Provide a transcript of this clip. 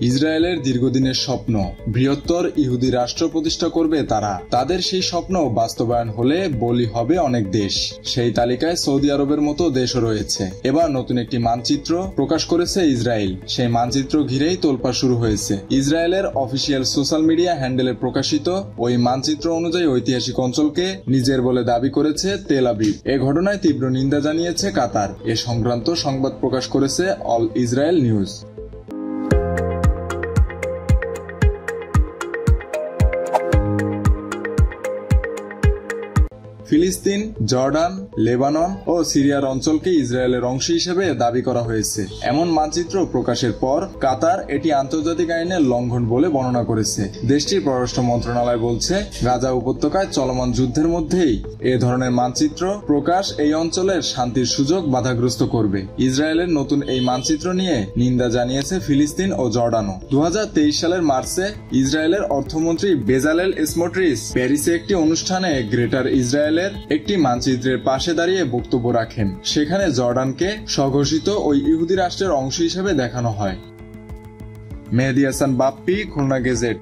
ইসরায়েলের দীর্ঘদিনের স্বপ্ন, বৃহত্তর ইহুদি রাষ্ট্র প্রতিষ্ঠা করবে তারা। তাদের সেই স্বপ্ন বাস্তবায়ন হলে বলি হবে অনেক দেশ। সেই তালিকায় সৌদি আরবের মতো দেশও রয়েছে। এবার নতুন একটি মানচিত্র প্রকাশ করেছে ইসরায়েল। সেই মানচিত্র ঘিরেই তোলপাড় শুরু হয়েছে। ইসরায়েলের অফিসিয়াল সোশ্যাল মিডিয়া হ্যান্ডেলে প্রকাশিত ওই মানচিত্র অনুযায়ী ঐতিহাসিক অঞ্চলকে নিজের বলে দাবি করেছে তেল আবিব। এ ঘটনায় তীব্র নিন্দা জানিয়েছে কাতার। এ সংক্রান্ত সংবাদ প্রকাশ করেছে অল ইসরায়েল নিউজ। ফিলিস্তিন, জর্ডান, লেবানন ও সিরিয়ার অঞ্চলকে ইসরায়েলের অংশ হিসেবে দাবি করা হয়েছে। এমন মানচিত্র প্রকাশের পর কাতার এটি আন্তর্জাতিক আইনের লঙ্ঘন বলে বর্ণনা করেছে। দেশটির পররাষ্ট্র মন্ত্রণালয় বলছে, গাজা উপত্যকায় চলমান যুদ্ধের মধ্যেই এ ধরনের মানচিত্র প্রকাশ এই অঞ্চলের শান্তির সুযোগ বাধাগ্রস্ত করবে। ইসরায়েলের নতুন এই মানচিত্র নিয়ে নিন্দা জানিয়েছে ফিলিস্তিন ও জর্ডানও। 2023 সালের মার্চে ইসরায়েলের অর্থমন্ত্রী বেজালেল স্মোট্রিচ প্যারিসে একটি অনুষ্ঠানে গ্রেটার ইসরায়েল একটি মানচিত্রের পাশে দাঁড়িয়ে বক্তব্য রাখেন। সেখানে জর্ডানকে স্বঘোষিত ওই ইহুদি রাষ্ট্রের অংশ হিসেবে দেখানো হয়। মেহেদী হাসান বাপ্পি, খুলনা গেজেট।